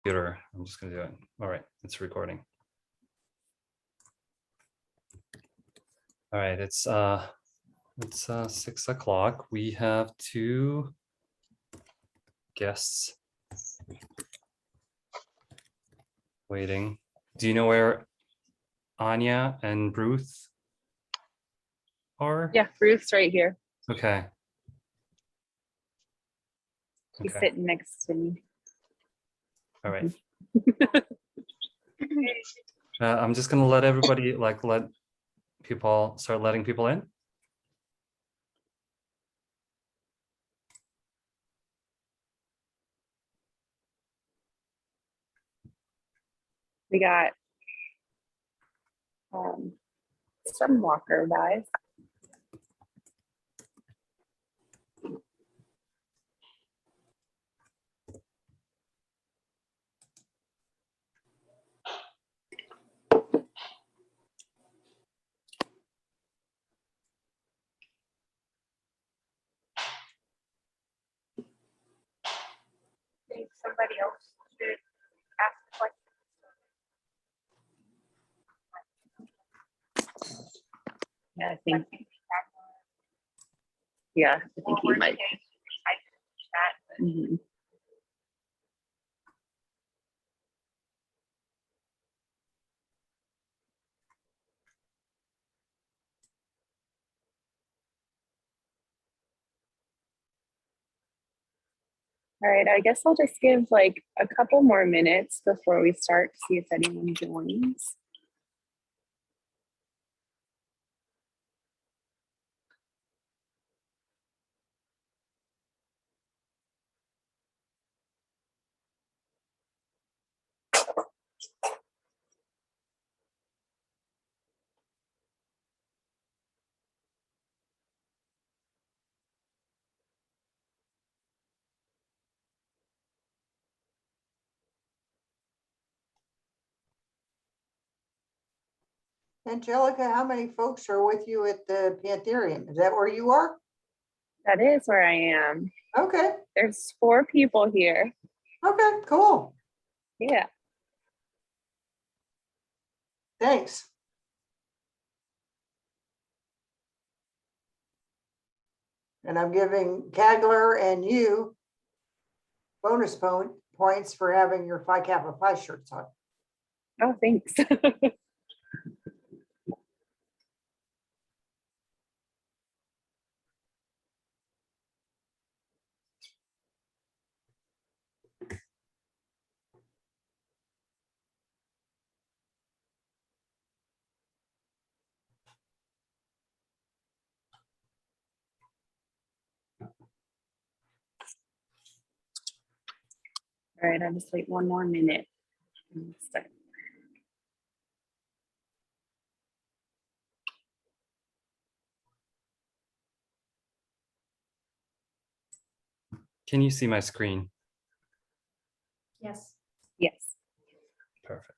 computer. I'm just gonna do it. All right, it's recording. All right, it's 6 o'clock. We have two guests waiting. Do you know where Anya and Ruth are? Yeah, Ruth's right here. Okay. She's Okay. sitting next to me. All right. I'm just gonna let everybody let people start letting people in. We got some walker guys. I think somebody else should ask the question. Yeah, I think. Yeah, I think he might. Mhm. All right, I guess I'll just give like a couple more minutes before we start to see if anyone joins. Angelica, how many folks are with you at the Pantherium? Is that where you are? That is where I am. Okay, There's 4 people here. okay, cool. Yeah. Thanks. And I'm giving Kagler and you bonus points for having your Phi Kappa Phi shirts on. Oh, thanks. All right, I'll just wait one more minute. And start. Can you see my screen? Yes. Yes. Perfect.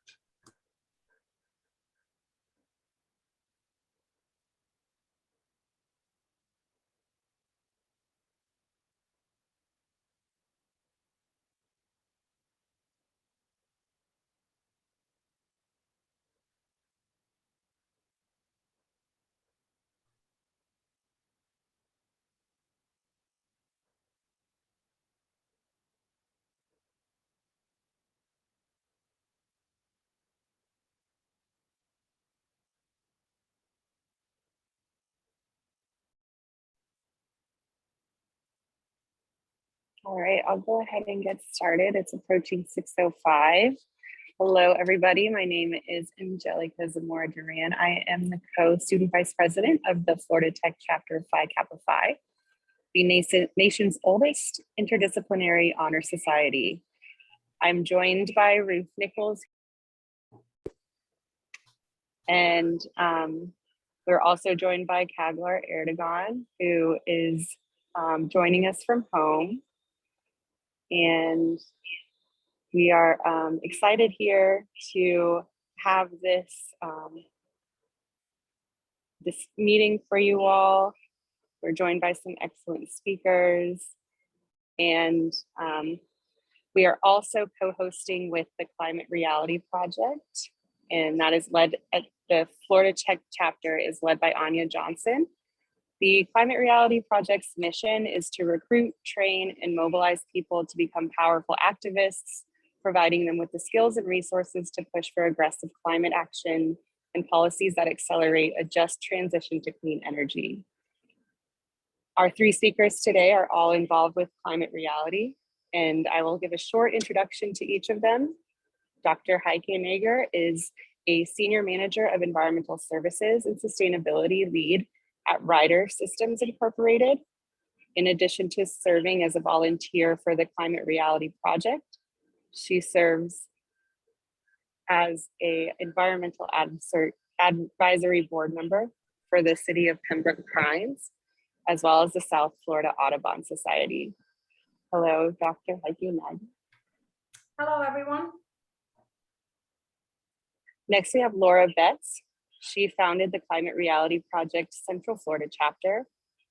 All right, I'll go ahead and get started. It's approaching 6:05. Hello, everybody. My name is Angelica Zamora Duran. I am the co-student vice president of the Florida Tech chapter of Phi Kappa Phi, the nation's oldest interdisciplinary honor society. I'm joined by Ruth Nichols, and we're also joined by Kaglar Erdogan, who is joining us from home. And we are excited here to have this this meeting for you all. We're joined by some excellent speakers, and We are also co-hosting with the Climate Reality Project, and that is led at the Florida Tech chapter is led by Anya Johnson. The Climate Reality Project's mission is to recruit, train, and mobilize people to become powerful activists, providing them with the skills and resources to push for aggressive climate action and policies that accelerate a just transition to clean energy. Our three speakers today are all involved with climate reality, and I will give a short introduction to each of them. Dr. Heike Nager is a Senior Manager of Environmental Services and Sustainability Lead at Ryder Systems Incorporated. In addition to serving as a volunteer for the Climate Reality Project, she serves as an environmental advisory board member for the City of Pembroke Pines, as well as the South Florida Audubon Society. Hello, Dr. Heike Nager. Hello, everyone. Next, we have Laura Betts. She founded the Climate Reality Project Central Florida chapter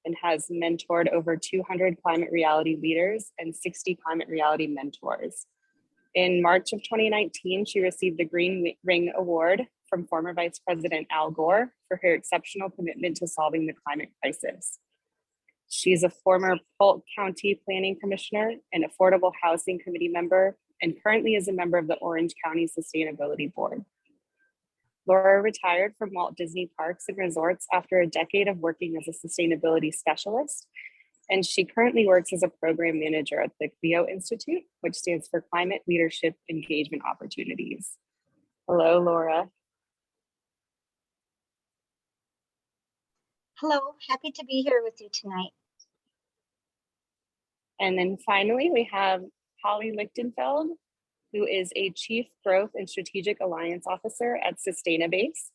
and has mentored over 200 climate reality leaders and 60 climate reality mentors. In March of 2019, she received the Green Ring Award from former Vice President Al Gore for her exceptional commitment to solving the climate crisis. She's a former Polk County Planning Commissioner and Affordable Housing Committee member, and currently is a member of the Orange County Sustainability Board. Laura retired from Walt Disney Parks and Resorts after a decade of working as a sustainability specialist, and she currently works as a program manager at the CLEO Institute, which stands for Climate Leadership Engagement Opportunities. Hello, Laura. Hello, happy to be here with you tonight. And then finally, we have Holly Lichtenfeld, who is a Chief Growth and Strategic Alliance Officer at Sustainabase.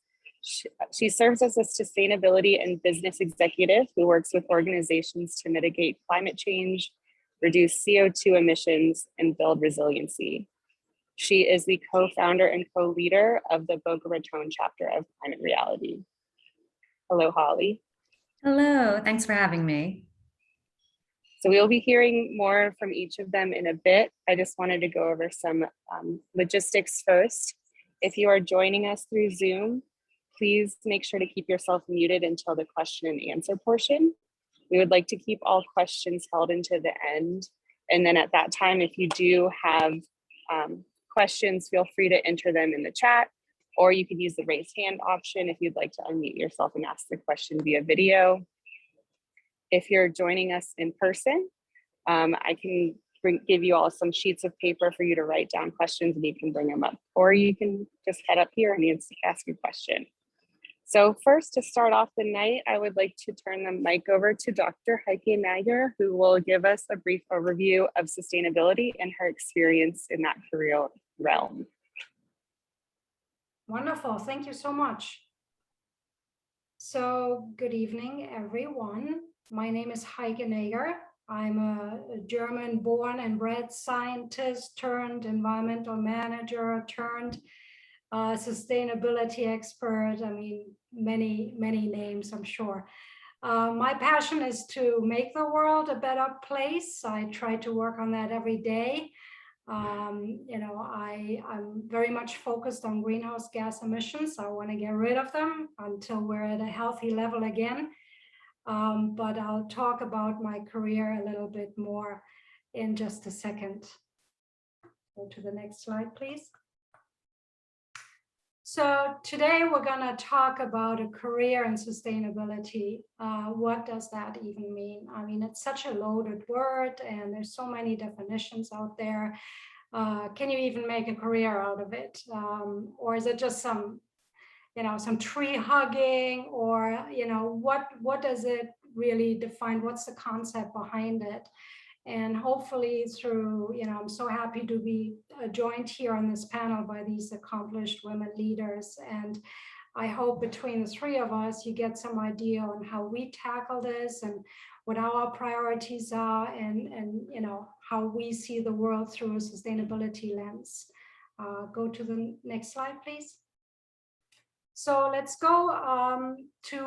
She serves as a sustainability and business executive who works with organizations to mitigate climate change, reduce CO2 emissions, and build resiliency. She is the co-founder and co-leader of the Boca Raton chapter of Climate Reality. Hello, Holly. Hello, thanks for having me. So we'll be hearing more from each of them in a bit. I just wanted to go over some logistics first. If you are joining us through Zoom, please make sure to keep yourself muted until the question and answer portion. We would like to keep all questions held into the end. And then at that time, if you do have questions, feel free to enter them in the chat, or you could use the raise hand option if you'd like to unmute yourself and ask the question via video. If you're joining us in person, I can give you all some sheets of paper for you to write down questions and you can bring them up, or you can just head up here and ask your question. So first, to start off the night, I would like to turn the mic over to Dr. Heike Nager, who will give us a brief overview of sustainability and her experience in that career realm. Wonderful. Thank you so much. So good evening, everyone. My name is Heike Nager. I'm a German born and bred scientist turned environmental manager turned sustainability expert. I mean, many names, I'm sure. My passion is to make the world a better place. I try to work on that every day. I'm very much focused on greenhouse gas emissions. I want to get rid of them until we're at a healthy level again. But I'll talk about my career a little bit more in just a second. Go to the next slide, please. So today we're going to talk about a career in sustainability. What does that even mean? I mean, it's such a loaded word and there's so many definitions out there. Can you even make a career out of it? Or is it just some tree hugging, or, what does it really define? What's the concept behind it? And hopefully through, I'm so happy to be joined here on this panel by these accomplished women leaders. And I hope between the three of us, you get some idea on how we tackle this and what our priorities are, and how we see the world through a sustainability lens. Go to the next slide, please. So let's go to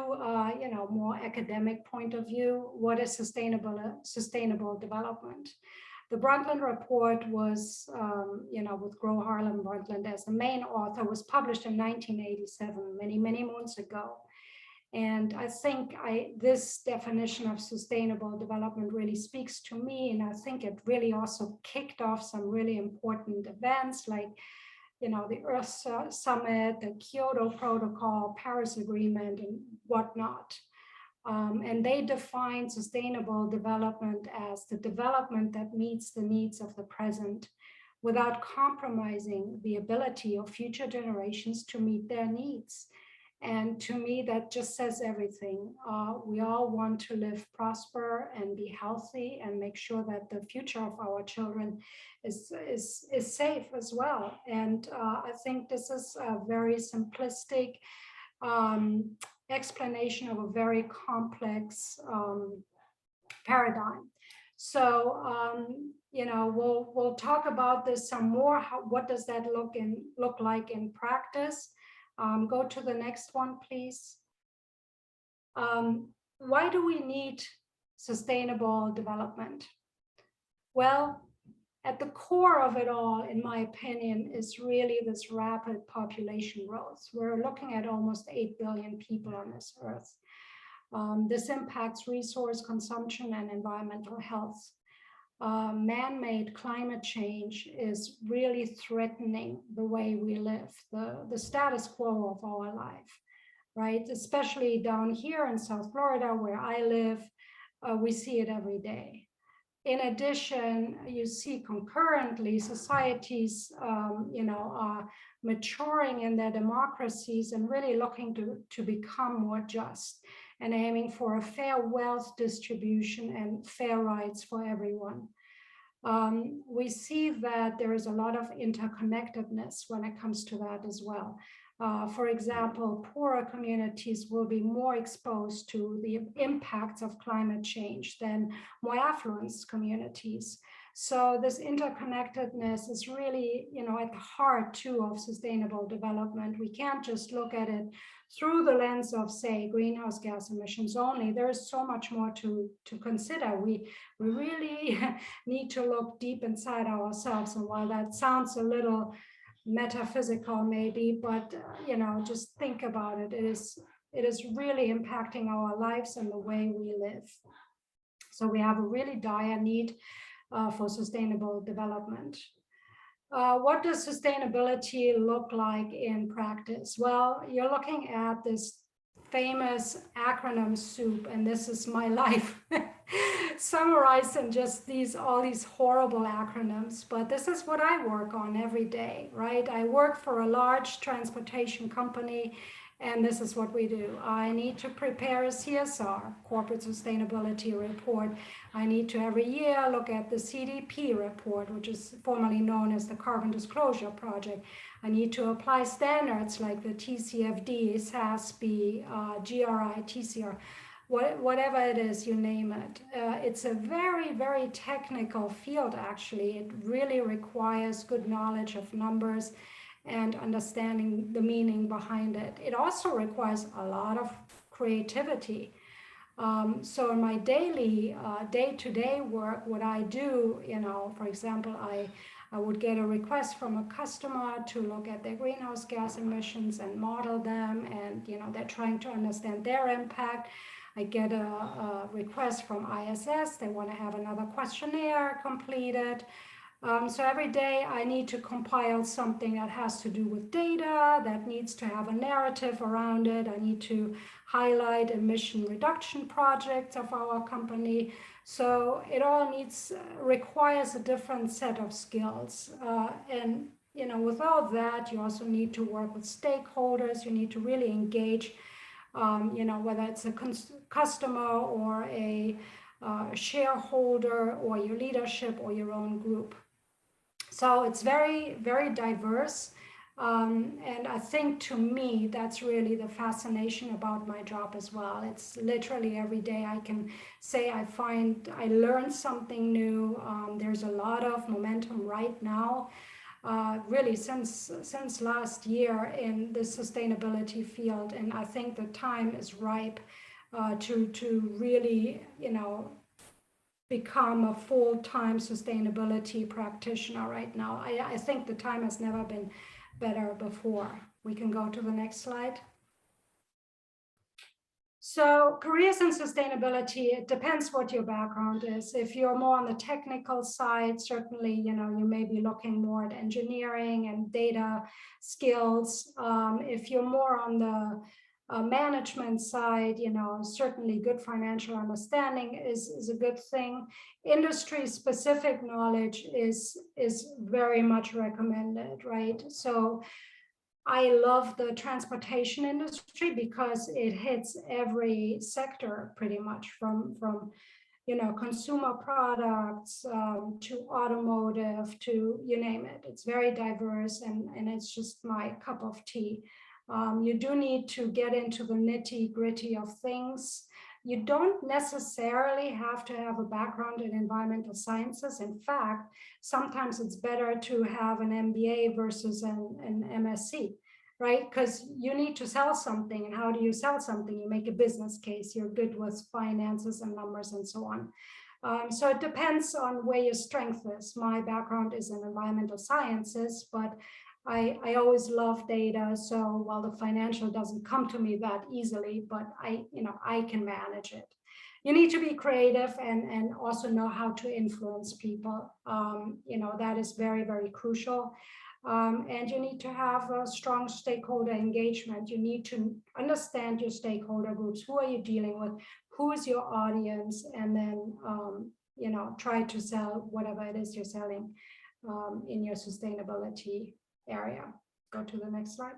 more academic point of view. What is sustainable development? The Brundtland report was, with Gro Harlem Brundtland as the main author, was published in 1987, many, many moons ago. And I think this definition of sustainable development really speaks to me. And I think it really also kicked off some really important events like, the Earth Summit, the Kyoto Protocol, Paris Agreement, and whatnot. And they define sustainable development as the development that meets the needs of the present without compromising the ability of future generations to meet their needs. And to me, that just says everything. We all want to live, prosper, and be healthy, and make sure that the future of our children is safe as well. And I think this is a very simplistic explanation of a very complex paradigm. So we'll talk about this some more. What does that look like in practice? Go to the next one, please. Why do we need sustainable development? Well, at the core of it all, in my opinion, is really this rapid population growth. We're looking at almost 8 billion people on this earth. This impacts resource consumption and environmental health. Man-made climate change is really threatening the way we live, the status quo of our life, right? Especially down here in South Florida, where I live, we see it every day. In addition, you see concurrently societies, are maturing in their democracies and really looking to become more just and aiming for a fair wealth distribution and fair rights for everyone. We see that there is a lot of interconnectedness when it comes to that as well. For example, poorer communities will be more exposed to the impacts of climate change than more affluent communities. So this interconnectedness is really, at the heart too of sustainable development. We can't just look at it through the lens of, say, greenhouse gas emissions only. There is so much more to consider. We really need to look deep inside ourselves. And while that sounds a little metaphysical maybe, but just think about it. It is really impacting our lives and the way we live. So we have a really dire need for sustainable development. What does sustainability look like in practice? Well, you're looking at this famous acronym soup, and this is my life summarized in just all these horrible acronyms, but this is what I work on every day, right? I work for a large transportation company, and this is what we do. I need to prepare a CSR, corporate sustainability report. I need to every year look at the CDP report, which is formerly known as the Carbon Disclosure Project. I need to apply standards like the TCFD, SASB, GRI, TCR, whatever it is, you name it. It's a very, very technical field, actually. It really requires good knowledge of numbers and understanding the meaning behind it. It also requires a lot of creativity. So in my daily, day-to-day work, what I do, for example, I would get a request from a customer to look at their greenhouse gas emissions and model them, and they're trying to understand their impact. I get a request from ISS. They want to have another questionnaire completed. So every day I need to compile something that has to do with data, that needs to have a narrative around it. I need to highlight emission reduction projects of our company. So it all requires a different set of skills. And with all that, you also need to work with stakeholders. You need to really engage, whether it's a customer or a shareholder or your leadership or your own group. So it's very, very diverse. And I think to me, that's really the fascination about my job as well. It's literally every day I can say I learned something new. There's a lot of momentum right now, really since last year in the sustainability field. And I think the time is ripe to really, become a full-time sustainability practitioner right now. I think the time has never been better before. We can go to the next slide. So careers in sustainability, it depends what your background is. If you're more on the technical side, certainly, you may be looking more at engineering and data skills. If you're more on the management side, certainly good financial understanding is a good thing. Industry specific knowledge is very much recommended, right? So I love the transportation industry because it hits every sector pretty much, from consumer products to automotive to you name it. It's very diverse, and it's just my cup of tea. You do need to get into the nitty-gritty of things. You don't necessarily have to have a background in environmental sciences. In fact, sometimes it's better to have an MBA versus an MSc, right? Because you need to sell something. And how do you sell something? You make a business case. You're good with finances and numbers and so on. So it depends on where your strength is. My background is in environmental sciences, but I always love data. So while the financial doesn't come to me that easily, but I can manage it. You need to be creative and also know how to influence people. That is very, very crucial. And you need to have a strong stakeholder engagement. You need to understand your stakeholder groups. Who are you dealing with? Who is your audience? And then, try to sell whatever it is you're selling in your sustainability area. Go to the next slide.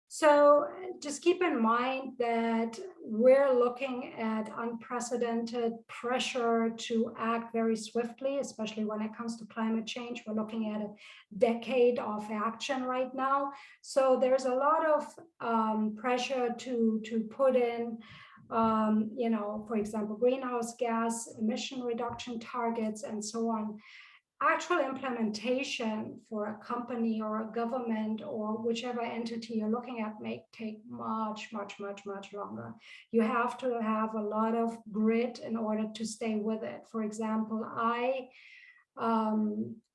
So just keep in mind that we're looking at unprecedented pressure to act very swiftly, especially when it comes to climate change. We're looking at a decade of action right now. So there's a lot of pressure to put in, for example, greenhouse gas emission reduction targets and so on. Actual implementation for a company or a government or whichever entity you're looking at may take much, much, much, much longer. You have to have a lot of grit in order to stay with it. For example, I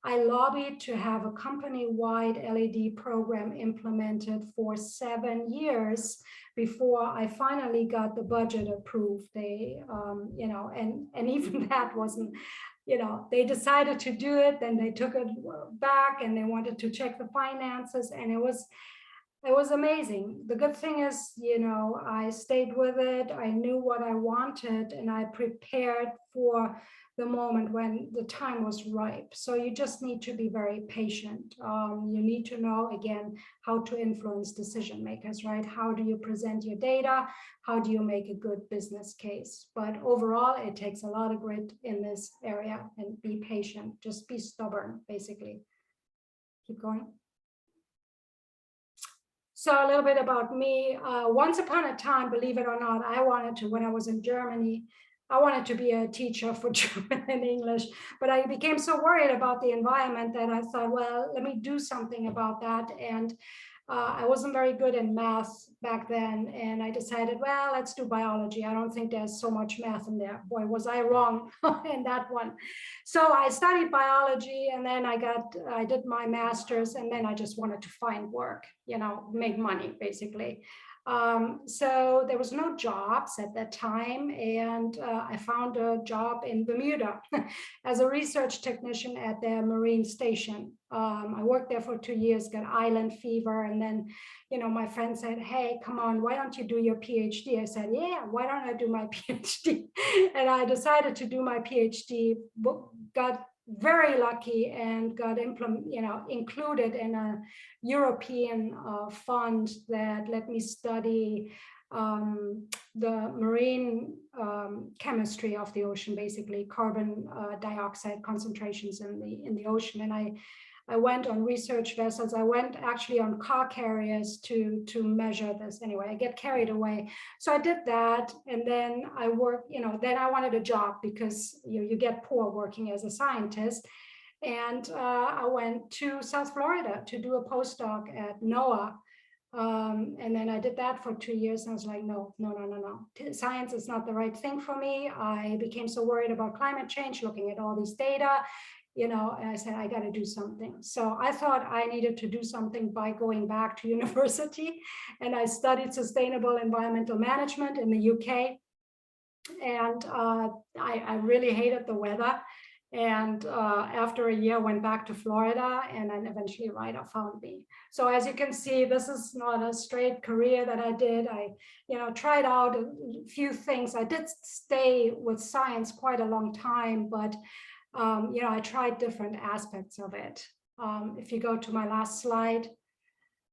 lobbied to have a company-wide LED program implemented for 7 years before I finally got the budget approved. They, and even that wasn't, they decided to do it, then they took it back and they wanted to check the finances, and it was amazing. The good thing is, I stayed with it. I knew what I wanted, and I prepared for the moment when the time was ripe. So you just need to be very patient. You need to know, again, how to influence decision makers, right? How do you present your data? How do you make a good business case? But overall, it takes a lot of grit in this area, and be patient. Just be stubborn, basically. Keep going. So a little bit about me. Once upon a time, believe it or not, I wanted to, when I was in Germany, I wanted to be a teacher for German and English, but I became so worried about the environment that I thought, well, let me do something about that. And I wasn't very good in math back then. And I decided, well, let's do biology. I don't think there's so much math in there. Boy, was I wrong in that one. So I studied biology, and then I did my master's, and then I just wanted to find work, make money, basically. So there was no jobs at that time, and I found a job in Bermuda as a research technician at their marine station. I worked there for 2 years, got island fever, and then, my friend said, hey, come on, why don't you do your PhD? I said, yeah, why don't I do my PhD? And I decided to do my PhD, got very lucky and got included in a European fund that let me study the marine chemistry of the ocean, basically carbon dioxide concentrations in the ocean. And I went on research vessels. I went actually on car carriers to measure this. Anyway, I get carried away. So I did that, and then I worked, then I wanted a job because you get poor working as a scientist. And I went to South Florida to do a postdoc at NOAA. And then I did that for 2 years, and I was like, no. Science is not the right thing for me. I became so worried about climate change, looking at all these data, and I said, I got to do something. So I thought I needed to do something by going back to university, and I studied sustainable environmental management in the UK. And I really hated the weather. And after a year, went back to Florida, and then eventually writer found me. So as you can see, this is not a straight career that I did. I, tried out a few things. I did stay with science quite a long time, but I tried different aspects of it. If you go to my last slide.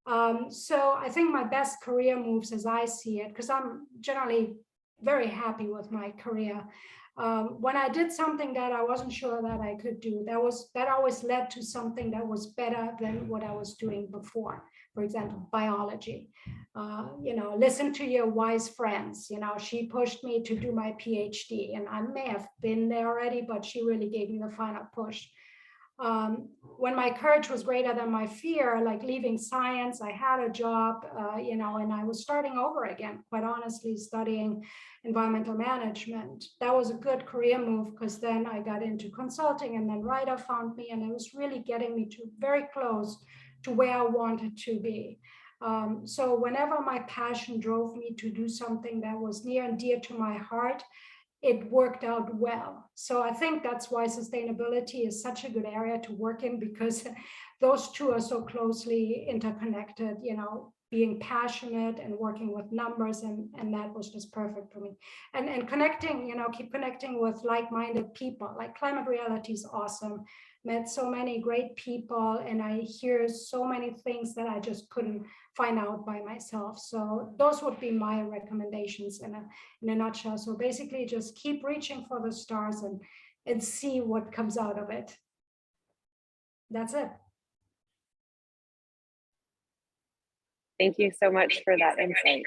So I think my best career moves, as I see it, because I'm generally very happy with my career. When I did something that I wasn't sure that I could do, that always led to something that was better than what I was doing before. For example, biology. Listen to your wise friends. She pushed me to do my PhD, and I may have been there already, but she really gave me the final push. When my courage was greater than my fear, like leaving science, I had a job, and I was starting over again, quite honestly, studying environmental management. That was a good career move, because then I got into consulting, and then writer found me, and it was really getting me to very close to where I wanted to be. So whenever my passion drove me to do something that was near and dear to my heart, it worked out well. So I think that's why sustainability is such a good area to work in, because those two are so closely interconnected, being passionate and working with numbers, and that was just perfect for me. And connecting, keep connecting with like-minded people. Like Climate Reality is awesome. Met so many great people, and I hear so many things that I just couldn't find out by myself. So those would be my recommendations in a nutshell. So basically just keep reaching for the stars and see what comes out of it. That's it. Thank you so much for that insight.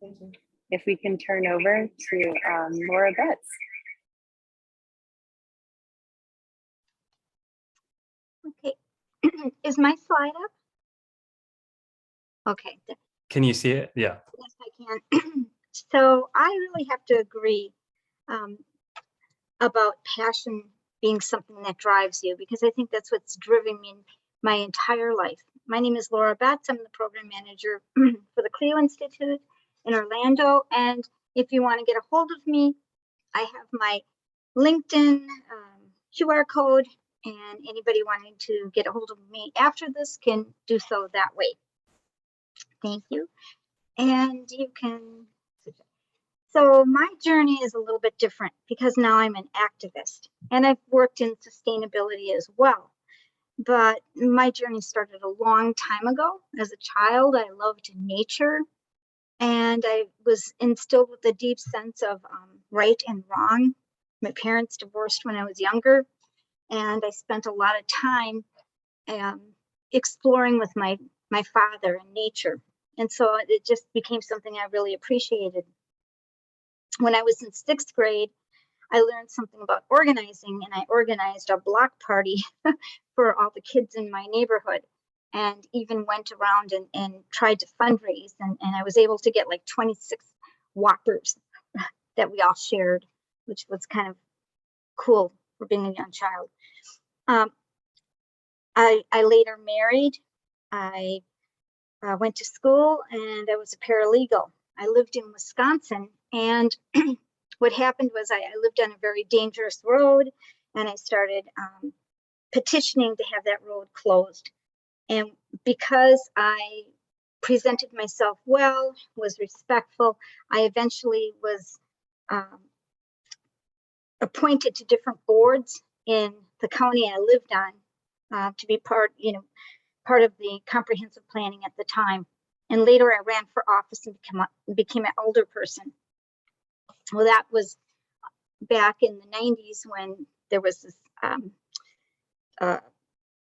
Thank you. If we can turn over to Laura Betts. Okay. Is my slide up? Okay. Can you see it? Yeah. Yes, I can. So I really have to agree about passion being something that drives you, because I think that's what's driven me my entire life. My name is Laura Betts. I'm the program manager for the Clio Institute in Orlando. And if you want to get a hold of me, I have my LinkedIn QR code, and anybody wanting to get a hold of me after this can do so that way. Thank you. And you can. So my journey is a little bit different, because now I'm an activist, and I've worked in sustainability as well. But my journey started a long time ago. As a child, I loved nature, and I was instilled with a deep sense of right and wrong. My parents divorced when I was younger, and I spent a lot of time exploring with my father and nature. And so it just became something I really appreciated. When I was in 6th grade, I learned something about organizing, and I organized a block party for all the kids in my neighborhood, and even went around and tried to fundraise. And I was able to get like 26 Whoppers that we all shared, which was kind of cool for being a young child. I later married. I went to school, and I was a paralegal. I lived in Wisconsin, and what happened was I lived on a very dangerous road, and I started petitioning to have that road closed. And because I presented myself well, was respectful, I eventually was appointed to different boards in the county I lived on to be part of the comprehensive planning at the time. And later I ran for office and became an older person. Well, that was back in the 90s, when there was this,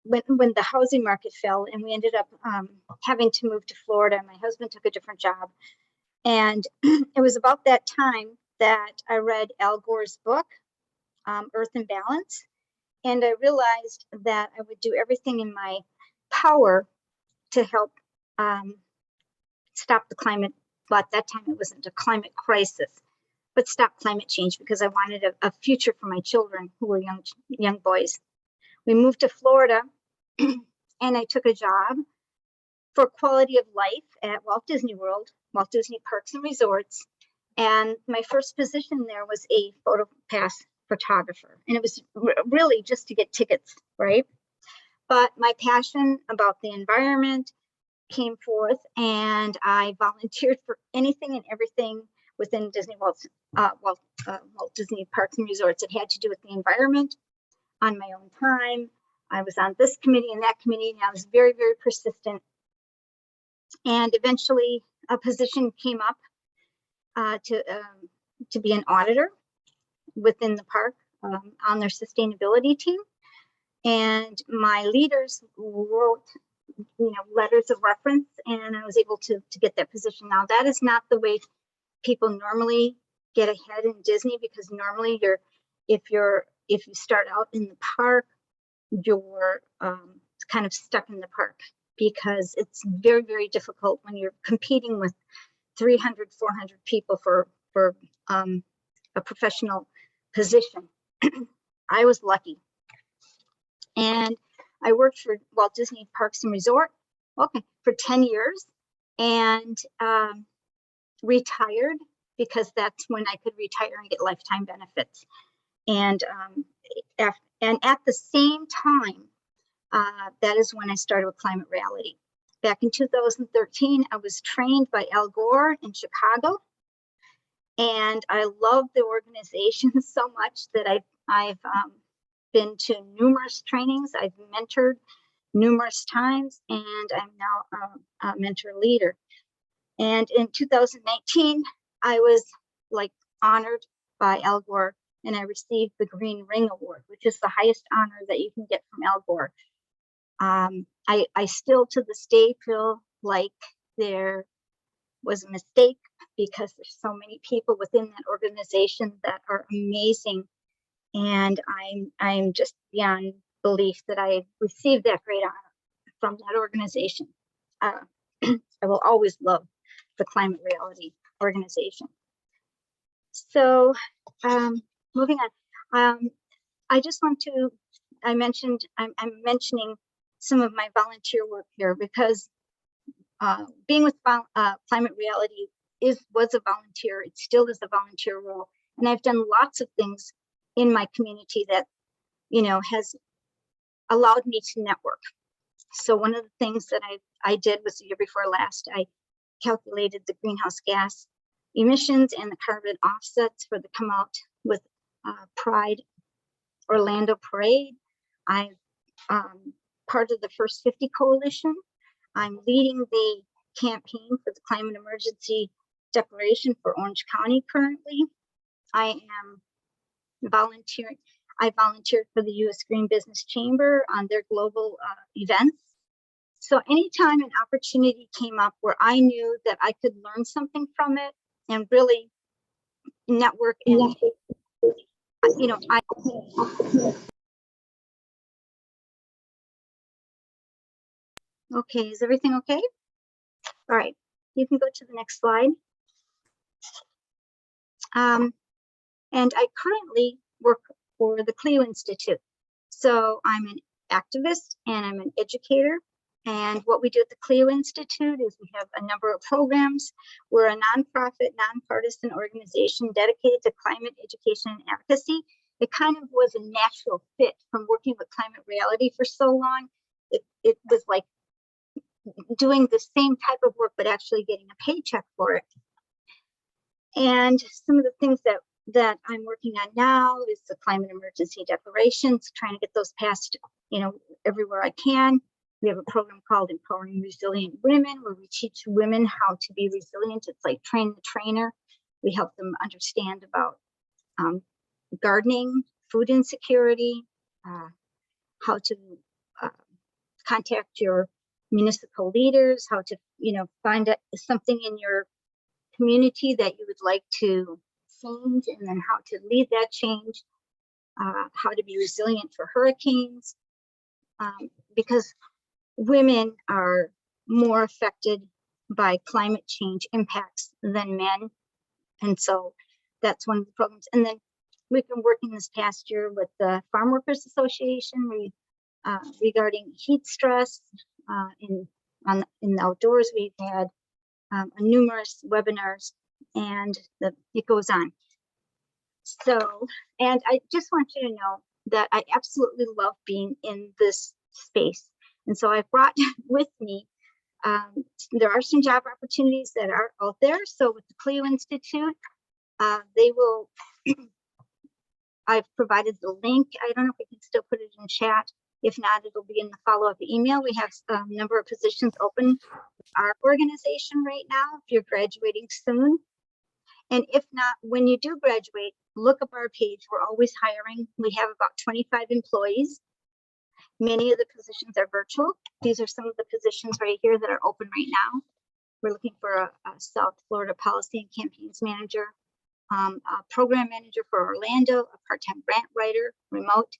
when the housing market fell, and we ended up having to move to Florida. My husband took a different job. And it was about that time that I read Al Gore's book, Earth in Balance. And I realized that I would do everything in my power to help stop the climate. Well, at that time, it wasn't a climate crisis, but stop climate change, because I wanted a future for my children who were young boys. We moved to Florida and I took a job for quality of life at Walt Disney World, Walt Disney Parks and Resorts. And my first position there was a photo pass photographer. And it was really just to get tickets, right? But my passion about the environment came forth, and I volunteered for anything and everything within Disney Walt Disney Parks and Resorts. It had to do with the environment on my own time. I was on this committee and that committee, and I was very, very persistent. And eventually a position came up to be an auditor within the park on their sustainability team. And my leaders wrote, letters of reference, and I was able to get that position. Now, that is not the way people normally get ahead in Disney, because normally if you start out in the park, you're kind of stuck in the park, because it's very, very difficult when you're competing with 300, 400 people for a professional position. I was lucky. And I worked for Walt Disney Parks and Resort, for 10 years, and retired, because that's when I could retire and get lifetime benefits. And at the same time, that is when I started with Climate Reality. Back in 2013, I was trained by Al Gore in Chicago, and I love the organization so much that I've been to numerous trainings. I've mentored numerous times, and I'm now a mentor leader. And in 2019, I was honored by Al Gore, and I received the Green Ring Award, which is the highest honor that you can get from Al Gore. I still to this day feel like there was a mistake, because there's so many people within that organization that are amazing. And I'm just beyond belief that I received that great honor from that organization. I will always love the Climate Reality organization. So moving on, I just want to, I'm mentioning some of my volunteer work here, because being with Climate Reality was a volunteer. It still is a volunteer role. And I've done lots of things in my community that, has allowed me to network. So one of the things that I did was the year before last, I calculated the greenhouse gas emissions and the carbon offsets for the Come Out with Pride Orlando Parade. I'm part of the First 50 Coalition. I'm leading the campaign for the Climate Emergency Declaration for Orange County currently. I am volunteering. I volunteered for the U.S. Green Business Chamber on their global events. So anytime an opportunity came up where I knew that I could learn something from it and really network and, okay, is everything okay? All right, you can go to the next slide. And I currently work for the Clio Institute. So I'm an activist and I'm an educator. And what we do at the Clio Institute is we have a number of programs. We're a nonprofit, nonpartisan organization dedicated to climate education and advocacy. It kind of was a natural fit from working with Climate Reality for so long. It was like doing the same type of work, but actually getting a paycheck for it. And some of the things that I'm working on now is the climate emergency declarations, trying to get those passed, everywhere I can. We have a program called Empowering Resilient Women, where we teach women how to be resilient. It's like train the trainer. We help them understand about gardening, food insecurity, how to contact your municipal leaders, how to, find something in your community that you would like to change, and then how to lead that change, how to be resilient for hurricanes, because women are more affected by climate change impacts than men. And so that's one of the programs. And then we've been working this past year with the Farm Workers Association regarding heat stress in the outdoors. We've had numerous webinars, and it goes on. So, and I just want you to know that I absolutely love being in this space. And so I brought with me, there are some job opportunities that are out there. So with the Clio Institute, they will, I've provided the link. I don't know if we can still put it in chat. If not, it'll be in the follow-up email. We have a number of positions open our organization right now if you're graduating soon. And if not, when you do graduate, look up our page. We're always hiring. We have about 25 employees. Many of the positions are virtual. These are some of the positions right here that are open right now. We're looking for a South Florida policy and campaigns manager, a program manager for Orlando, a part-time grant writer, remote,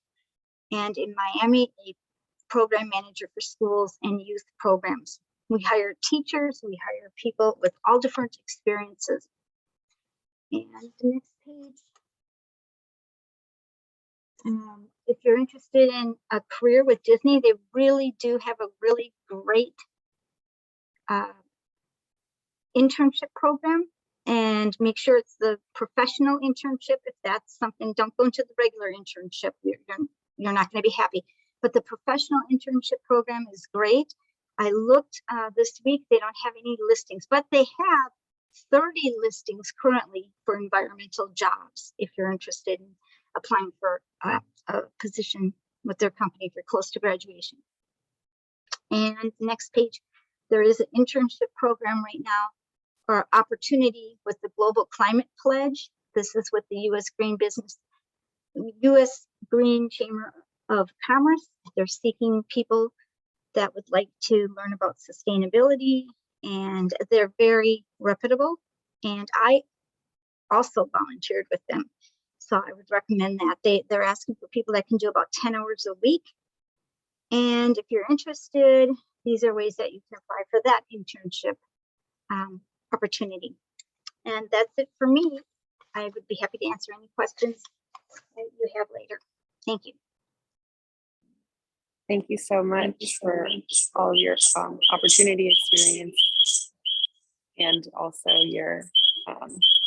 and in Miami, a program manager for schools and youth programs. We hire teachers, we hire people with all different experiences. And the next page. If you're interested in a career with Disney, they really do have a really great internship program, and make sure it's the professional internship. If that's something, don't go into the regular internship. You're not going to be happy. But the professional internship program is great. I looked this week, they don't have any listings, but they have 30 listings currently for environmental jobs if you're interested in applying for a position with their company if you're close to graduation. And next page, there is an internship program right now or opportunity with the Global Climate Pledge. This is with the U.S. Green Chamber of Commerce. They're seeking people that would like to learn about sustainability, and they're very reputable. And I also volunteered with them, so I would recommend that. They're asking for people that can do about 10 hours a week. And if you're interested, these are ways that you can apply for that internship opportunity. And that's it for me. I would be happy to answer any questions that you have later. Thank you. Thank you so much for all of your opportunity experience and also your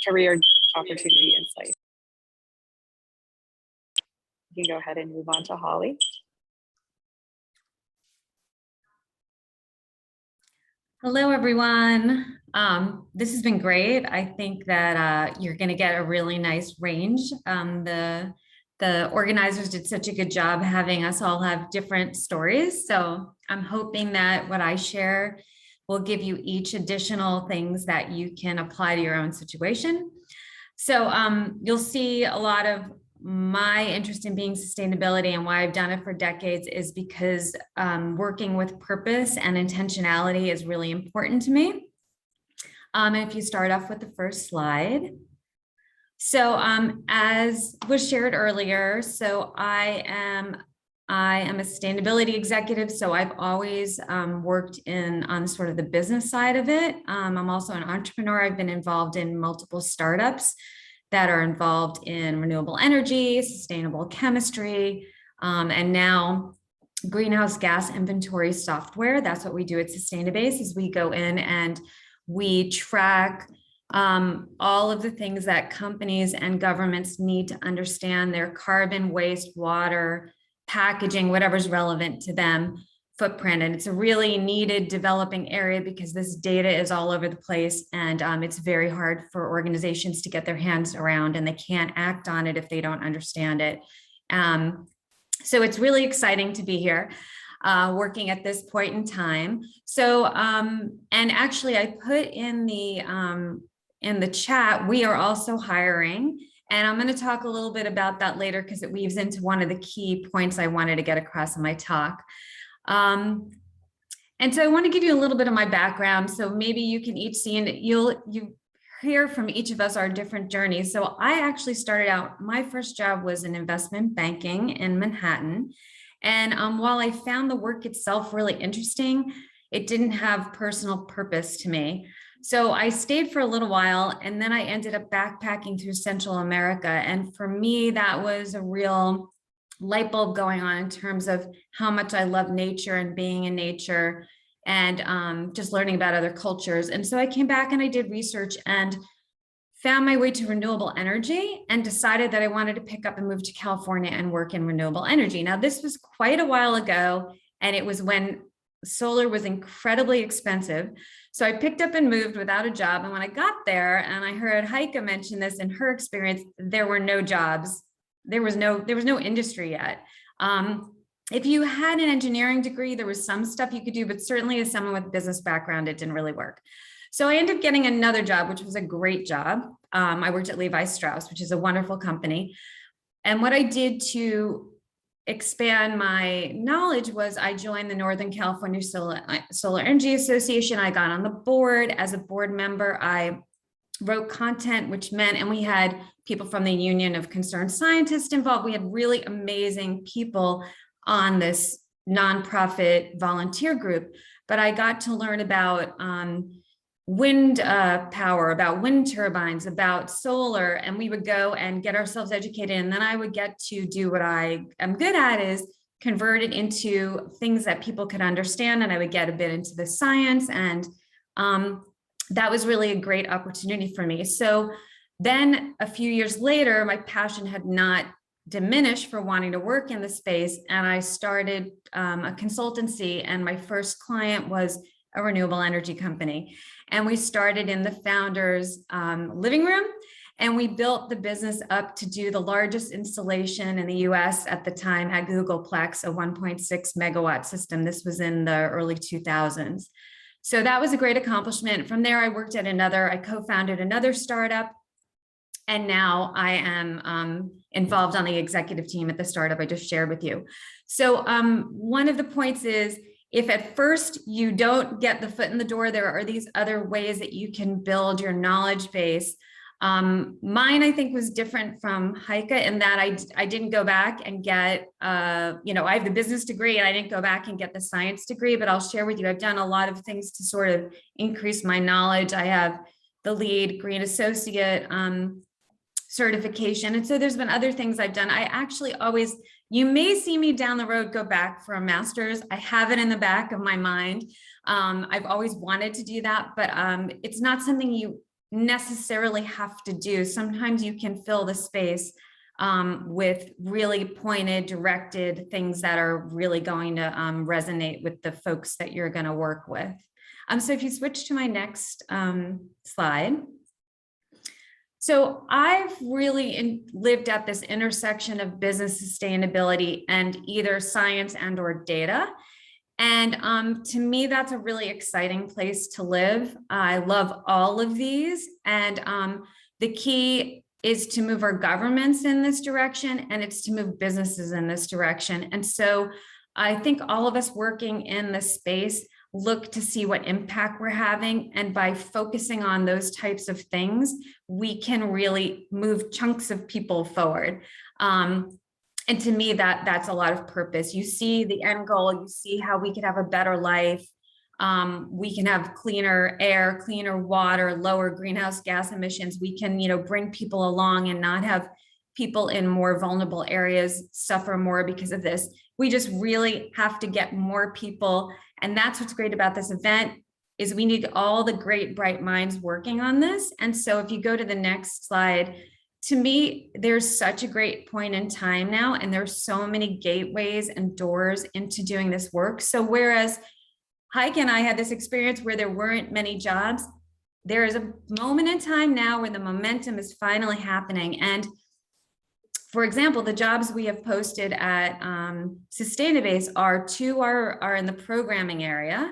career opportunity insight. You can go ahead and move on to Holly. Hello, everyone. This has been great. I think that you're going to get a really nice range. The organizers did such a good job having us all have different stories. So I'm hoping that what I share will give you each additional things that you can apply to your own situation. So you'll see a lot of my interest in being sustainability, and why I've done it for decades is because working with purpose and intentionality is really important to me. And if you start off with the first slide. So as was shared earlier, so I am a sustainability executive. So I've always worked on sort of the business side of it. I'm also an entrepreneur. I've been involved in multiple startups that are involved in renewable energy, sustainable chemistry, and now greenhouse gas inventory software. That's what we do at Sustainabase, is we go in and we track all of the things that companies and governments need to understand their carbon, waste, water, packaging, whatever's relevant to them footprint. And it's a really needed developing area because this data is all over the place, and it's very hard for organizations to get their hands around, and they can't act on it if they don't understand it. So it's really exciting to be here working at this point in time. So, and actually I put in the chat, we are also hiring, and I'm going to talk a little bit about that later because it weaves into one of the key points I wanted to get across in my talk. And so I want to give you a little bit of my background, so maybe you can each see, and you hear from each of us our different journeys. So I actually started out, my first job was in investment banking in Manhattan, And while I found the work itself really interesting, it didn't have personal purpose to me. So I stayed for a little while, and then I ended up backpacking through Central America. And for me, that was a real light bulb going on in terms of how much I love nature and being in nature, and just learning about other cultures. And so I came back and I did research and found my way to renewable energy and decided that I wanted to pick up and move to California and work in renewable energy. Now, this was quite a while ago, and it was when solar was incredibly expensive. So I picked up and moved without a job. And when I got there and I heard Heike mention this in her experience, there were no jobs. There was no industry yet. If you had an engineering degree, there was some stuff you could do, but certainly as someone with a business background, it didn't really work. So I ended up getting another job, which was a great job. I worked at Levi Strauss, which is a wonderful company. And what I did to expand my knowledge was I joined the Northern California Solar Energy Association. I got on the board. As a board member, I wrote content, which meant, and we had people from the Union of Concerned Scientists involved. We had really amazing people on this nonprofit volunteer group, but I got to learn about wind power, about wind turbines, about solar, and we would go and get ourselves educated. And then I would get to do what I am good at, is convert it into things that people could understand. And I would get a bit into the science, and that was really a great opportunity for me. So then a few years later, my passion had not diminished for wanting to work in the space. And I started a consultancy, and my first client was a renewable energy company. And we started in the founder's living room, and we built the business up to do the largest installation in the US at the time at Googleplex, a 1.6 megawatt system. This was in the early 2000s. So that was a great accomplishment. From there, I worked at I co-founded another startup. And now I am involved on the executive team at the startup I just shared with you. So one of the points is, if at first you don't get the foot in the door, there are these other ways that you can build your knowledge base. Mine, I think, was different from Heike in that I didn't go back and get, I have the business degree and I didn't go back and get the science degree, but I'll share with you, I've done a lot of things to sort of increase my knowledge. I have the LEED Green Associate certification. And so there's been other things I've done. I actually always, you may see me down the road go back for a master's. I have it in the back of my mind. I've always wanted to do that, but it's not something you necessarily have to do. Sometimes you can fill the space with really pointed, directed things that are really going to resonate with the folks that you're going to work with. So if you switch to my next slide. So I've really lived at this intersection of business sustainability and either science and or data. And to me, that's a really exciting place to live. I love all of these. And the key is to move our governments in this direction, and it's to move businesses in this direction. And so I think all of us working in this space look to see what impact we're having. And by focusing on those types of things, we can really move chunks of people forward. And to me, that's a lot of purpose. You see the end goal, you see how we could have a better life. We can have cleaner air, cleaner water, lower greenhouse gas emissions. We can, bring people along and not have people in more vulnerable areas suffer more because of this. We just really have to get more people. And that's what's great about this event, is we need all the great, bright minds working on this. And so if you go to the next slide, to me, there's such a great point in time now, and there's so many gateways and doors into doing this work. So whereas Heike and I had this experience where there weren't many jobs, there is a moment in time now where the momentum is finally happening. And for example, the jobs we have posted at Sustainabase two are in the programming area,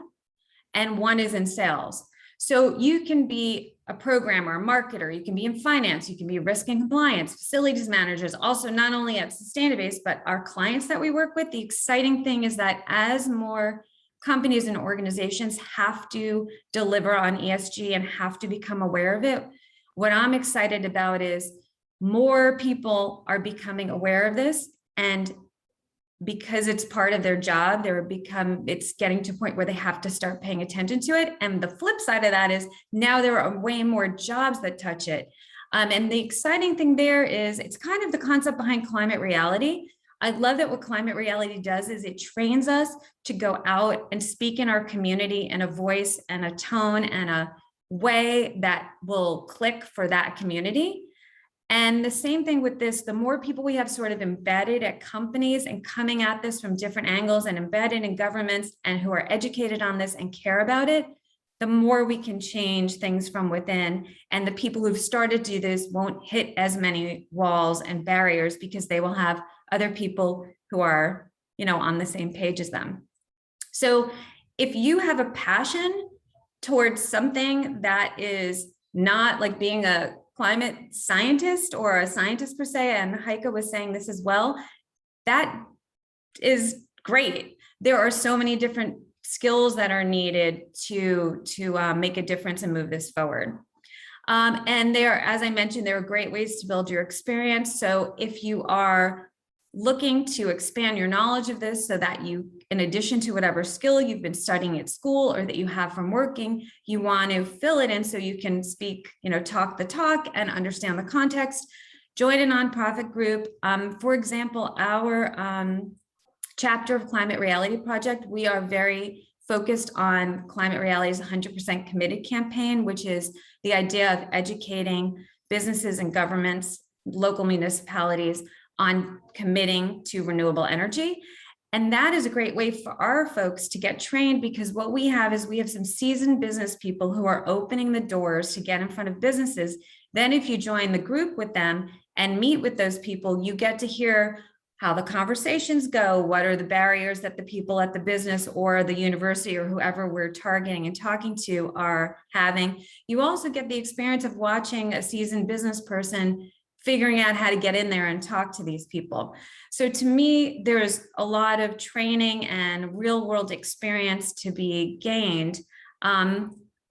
and one is in sales. So you can be a programmer, a marketer, you can be in finance, you can be risk and compliance, facilities managers, also not only at Sustainabase, but our clients that we work with. The exciting thing is that as more companies and organizations have to deliver on ESG and have to become aware of it, what I'm excited about is more people are becoming aware of this, and because it's part of their job, it's getting to a point where they have to start paying attention to it. And the flip side of that is now there are way more jobs that touch it. And the exciting thing there is it's kind of the concept behind climate reality. I love that what climate reality does is it trains us to go out and speak in our community in a voice and a tone and a way that will click for that community. And the same thing with this, the more people we have sort of embedded at companies and coming at this from different angles and embedded in governments and who are educated on this and care about it, the more we can change things from within. And the people who've started to do this won't hit as many walls and barriers because they will have other people who are, on the same page as them. So if you have a passion towards something that is not like being a climate scientist or a scientist per se, and Heike was saying this as well, that is great. There are so many different skills that are needed to make a difference and move this forward. And as I mentioned, there are great ways to build your experience. So if you are looking to expand your knowledge of this so that you, in addition to whatever skill you've been studying at school or that you have from working, you want to fill it in so you can speak, talk the talk and understand the context, join a nonprofit group. For example, our chapter of Climate Reality Project, we are very focused on Climate Reality's 100% Committed campaign, which is the idea of educating businesses and governments, local municipalities on committing to renewable energy. And that is a great way for our folks to get trained, because what we have is we have some seasoned business people who are opening the doors to get in front of businesses. Then if you join the group with them and meet with those people, you get to hear how the conversations go, what are the barriers that the people at the business or the university or whoever we're targeting and talking to are having. You also get the experience of watching a seasoned business person figuring out how to get in there and talk to these people. So to me, there's a lot of training and real world experience to be gained.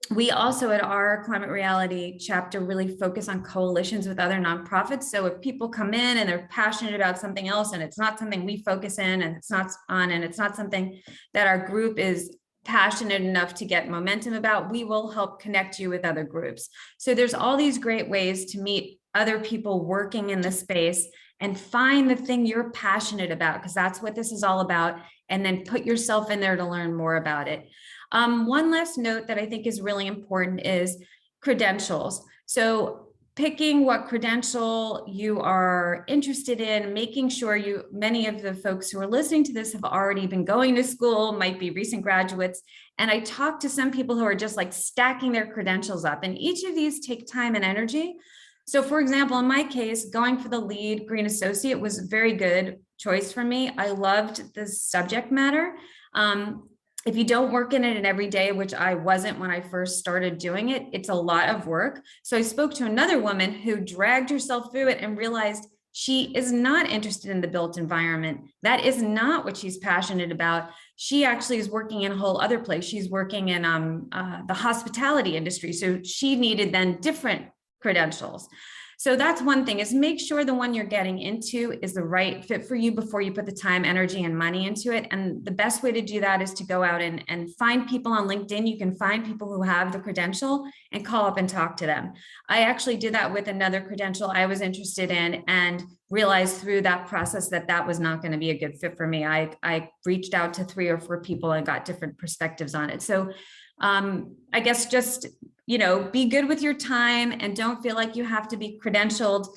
We also at our Climate Reality chapter really focus on coalitions with other nonprofits. So if people come in and they're passionate about something else and it's not something we focus in and it's not something that our group is passionate enough to get momentum about, we will help connect you with other groups. So there's all these great ways to meet other people working in the space and find the thing you're passionate about, because that's what this is all about, and then put yourself in there to learn more about it. One last note that I think is really important is credentials. So picking what credential you are interested in, making sure many of the folks who are listening to this have already been going to school, might be recent graduates. And I talked to some people who are just like stacking their credentials up, and each of these take time and energy. So for example, in my case, going for the lead green associate was a very good choice for me. I loved the subject matter. If you don't work in it every day, which I wasn't when I first started doing it, it's a lot of work. So I spoke to another woman who dragged herself through it and realized she is not interested in the built environment. That is not what she's passionate about. She actually is working in a whole other place. She's working in the hospitality industry. So she needed then different credentials. So that's one thing, is make sure the one you're getting into is the right fit for you before you put the time, energy, and money into it. And the best way to do that is to go out and find people on LinkedIn. You can find people who have the credential and call up and talk to them. I actually did that with another credential I was interested in and realized through that process that that was not going to be a good fit for me. I reached out to 3 or 4 people and got different perspectives on it. So I guess just, be good with your time and don't feel like you have to be credentialed,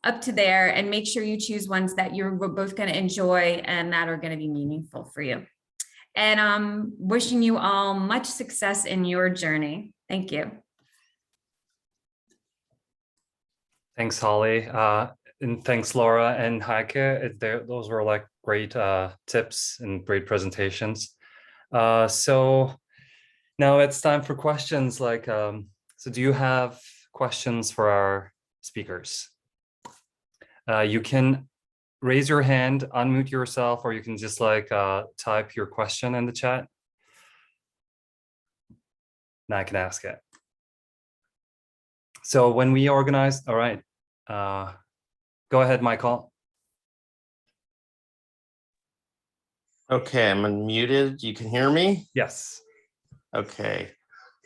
up to there, and make sure you choose ones that you're both going to enjoy and that are going to be meaningful for you. And wishing you all much success in your journey. Thank you. Thanks, Holly. And thanks, Laura and Heike. Those were like great tips and great presentations. So now it's time for questions. So do you have questions for our speakers? You can raise your hand, unmute yourself, or you can just type your question in the chat. And I can ask it. So when we organize, all right, go ahead, Michael. Okay, I'm unmuted. You can hear me? Yes. Okay.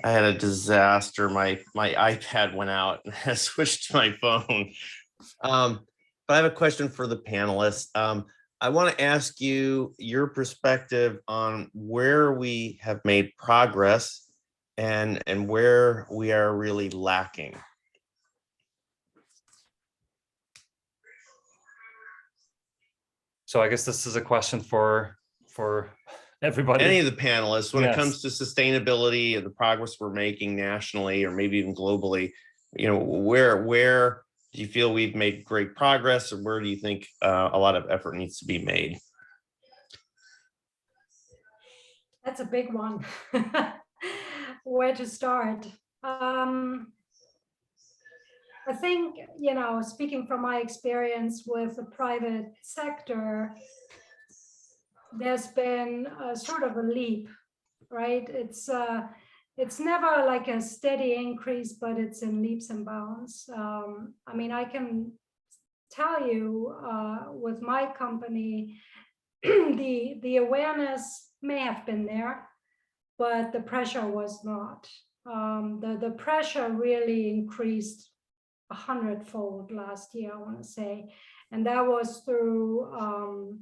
I had a disaster. My iPad went out and I switched to my phone. But I have a question for the panelists. I want to ask you your perspective on where we have made progress and where we are really lacking. So I guess this is a question for everybody. Any of the panelists, when it Yes. comes to sustainability and the progress we're making nationally or maybe even globally, you know, where do you feel we've made great progress, or where do you think a lot of effort needs to be made? That's a big one. Where to start? I think, you know, speaking from my experience with the private sector, there's been a sort of a leap, right? It's never like a steady increase, but it's in leaps and bounds. I mean, I can tell you with my company, the awareness may have been there, but the pressure was not. The pressure really increased 100-fold last year, I want to say, and that was through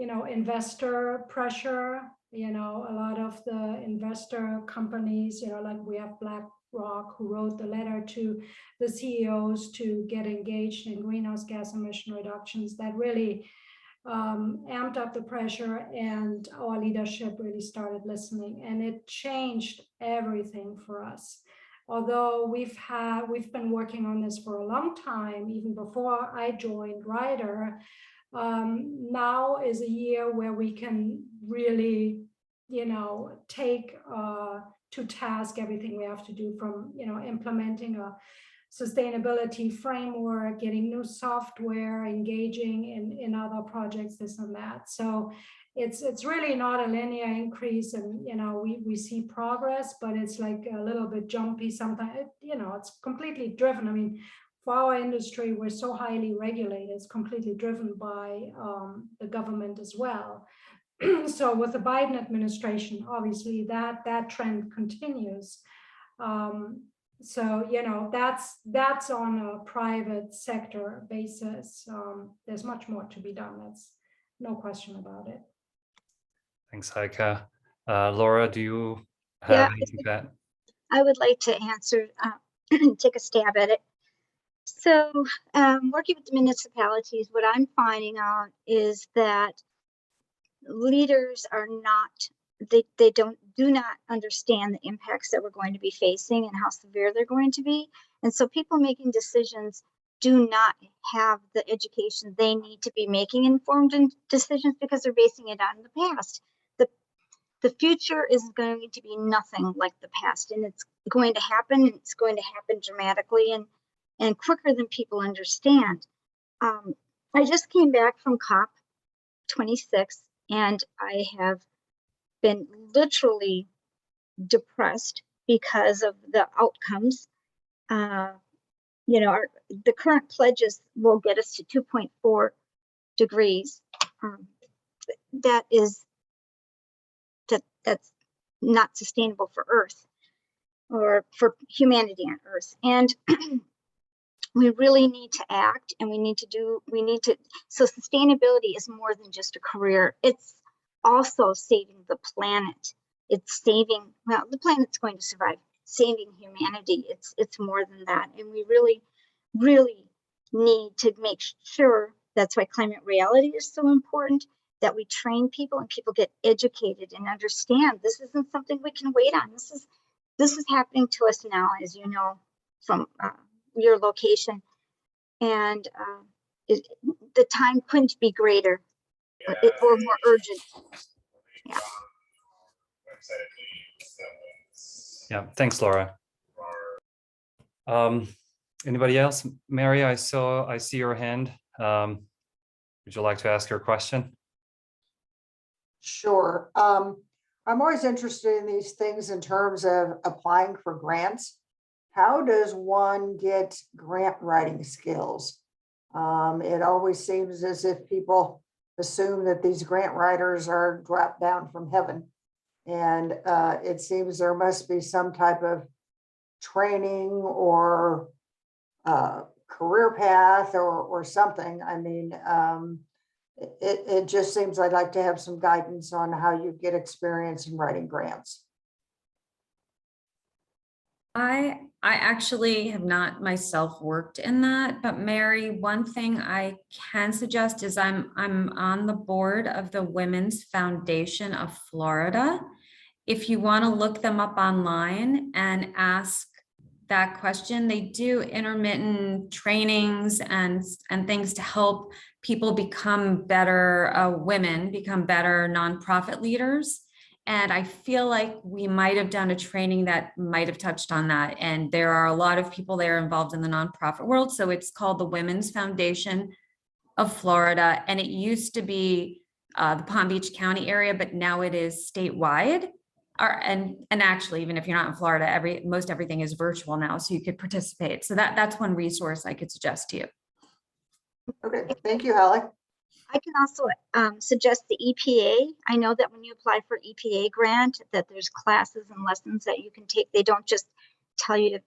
you know, investor pressure. You know, a lot of the investor companies, you know, like we have BlackRock, who wrote the letter to the CEOs to get engaged in greenhouse gas emission reductions, that really amped up the pressure, and our leadership really started listening, and it changed everything for us. Although we've been working on this for a long time, even before I joined Ryder, now is a year where we can really, you know, take to task everything we have to do, from, you know, implementing a sustainability framework, getting new software, engaging in other projects, this and that. So it's really not a linear increase, and, you know, we see progress, but it's like a little bit jumpy sometimes. You know, it's completely driven. I mean, for our industry, we're so highly regulated, it's completely driven by the government as well. So with the Biden administration, obviously that trend continues. So, you know, that's on a private sector basis. There's much more to be done. That's no question about it. Thanks, Heike. Laura, do you have Yeah, anything to that? I would like to answer, take a stab at it. So working with the municipalities, what I'm finding out is that leaders are not, they do not understand the impacts that we're going to be facing and how severe they're going to be. And so people making decisions do not have the education they need to be making informed decisions, because they're basing it on the past. The future is going to be nothing like the past, and it's going to happen, and it's going to happen dramatically and quicker than people understand. I just came back from COP 26, and I have been literally depressed because of the outcomes. You know, the current pledges will get us to 2.4 degrees. That's not sustainable for Earth or for humanity on Earth. And we really need to act, and so sustainability is more than just a career. It's also saving the planet. It's saving, well, the planet's going to survive. Saving humanity, it's more than that. And we really, really need to make sure, that's why climate reality is so important, that we train people and people get educated and understand this isn't something we can wait on. This is happening to us now, as you know, from your location, and the time couldn't be greater or more urgent. Yeah. Yeah, thanks, Laura. Anybody else? Mary, I see your hand. Would you like to ask your question? Sure. I'm always interested in these things in terms of applying for grants. How does one get grant writing skills? It always seems as if people assume that these grant writers are dropped down from heaven. And it seems there must be some type of training or career path or something. I mean, it just seems I'd like to have some guidance on how you get experience in writing grants. I actually have not myself worked in that, but Mary, one thing I can suggest is I'm on the board of the Women's Foundation of Florida. If you want to look them up online and ask that question, they do intermittent trainings and things to help people become better women, become better nonprofit leaders. And I feel like we might have done a training that might have touched on that. And there are a lot of people there involved in the nonprofit world. So it's called the Women's Foundation of Florida. And it used to be the Palm Beach County area, but now it is statewide. And actually, even if you're not in Florida, most everything is virtual now, so you could participate. So that's one resource I could suggest to you. Okay, thank you, Holly. I can also suggest the EPA. I know that when you apply for EPA grant, that there's classes and lessons that you can take. They don't just tell you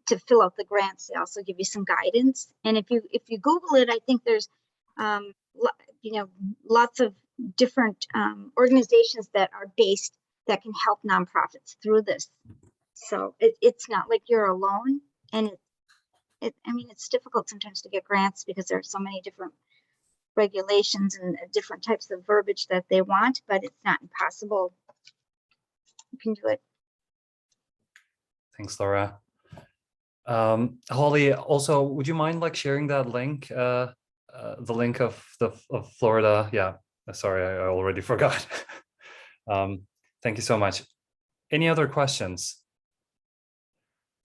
to fill out the grants. They also give you some guidance. And if you Google it, I think there's lots of different organizations that are based that can help nonprofits through this. So it's not like you're alone. And it's difficult sometimes to get grants because there are so many different regulations and different types of verbiage that they want, but it's not impossible. You can do it. Thanks, Laura. Holly, also, would you mind sharing that link, the link of Florida? Yeah, sorry, I already forgot. Thank you so much. Any other questions?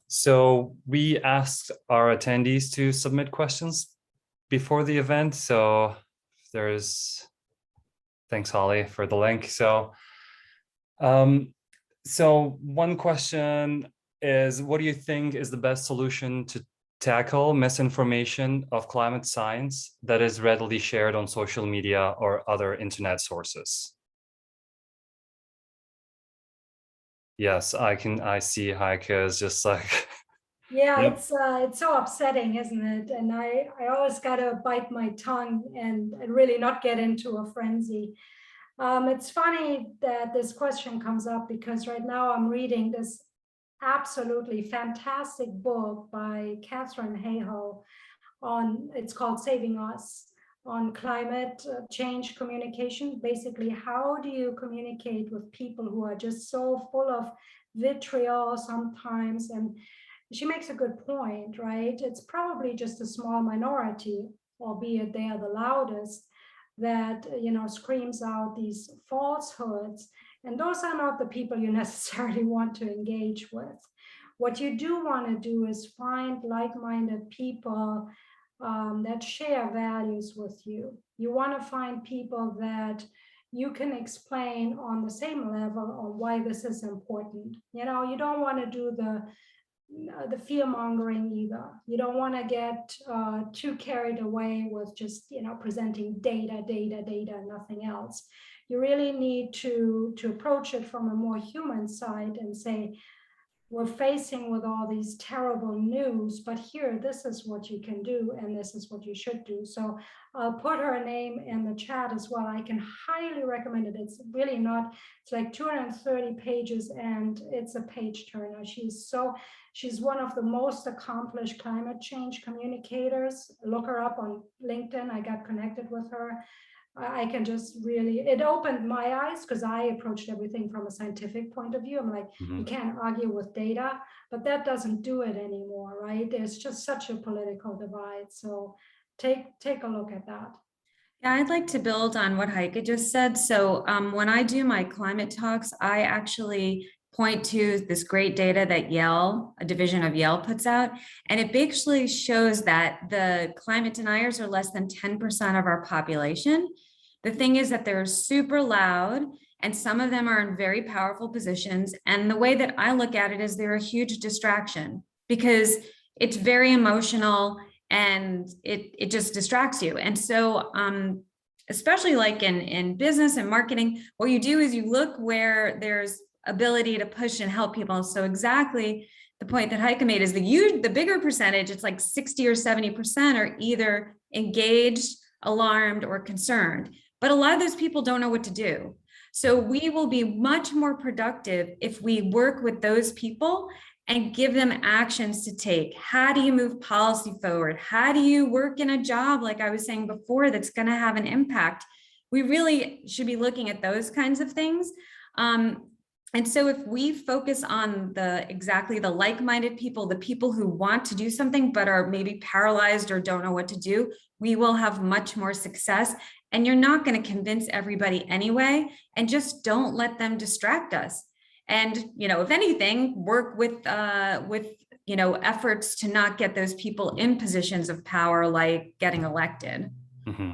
So we asked our attendees to submit questions before the event. So thanks, Holly, for the link. So one question is, what do you think is the best solution to tackle misinformation of climate science that is readily shared on social media or other internet sources? Yes, I see Heike is just like, Yeah, yep. It's so upsetting, isn't it? And I always gotta bite my tongue and really not get into a frenzy. It's funny that this question comes up because right now I'm reading this absolutely fantastic book by Catherine Hayhoe it's called Saving Us, on climate change communication. Basically, how do you communicate with people who are just so full of vitriol sometimes? And she makes a good point, right? It's probably just a small minority, albeit they are the loudest, that screams out these falsehoods. And those are not the people you necessarily want to engage with. What you do want to do is find like-minded people that share values with you. You want to find people that you can explain on the same level on why this is important. You don't want to do the fear mongering either. You don't want to get too carried away with just presenting data, nothing else. You really need to approach it from a more human side and say, we're facing with all these terrible news, but here, this is what you can do, and this is what you should do. So I'll put her name in the chat as well. I can highly recommend it. It's really not, it's like 230 pages, and it's a page turner. She's one of the most accomplished climate change communicators. Look her up on LinkedIn. I got connected with her. I can just really, it opened my eyes because I approached everything from a scientific point of view. I'm like, you can't argue with data, but that doesn't do it anymore, right? There's just such a political divide. So take a look at that. Yeah, I'd like to build on what Heike just said. So when I do my climate talks, I actually point to this great data that Yale, a division of Yale, puts out. And it basically shows that the climate deniers are less than 10% of our population. The thing is that they're super loud, and some of them are in very powerful positions. And the way that I look at it is they're a huge distraction because it's very emotional and it just distracts you. And so especially like in business and marketing, what you do is you look where there's ability to push and help people. So exactly the point that Heike made is the bigger percentage, it's like 60 or 70% are either engaged, alarmed, or concerned. But a lot of those people don't know what to do. So we will be much more productive if we work with those people and give them actions to take. How do you move policy forward? How do you work in a job, like I was saying before, that's going to have an impact? We really should be looking at those kinds of things. And so if we focus on exactly the like-minded people, the people who want to do something but are maybe paralyzed or don't know what to do, we will have much more success. And you're not going to convince everybody anyway, and just don't let them distract us. And, if anything, work with efforts to not get those people in positions of power, like getting elected. Mm-hmm.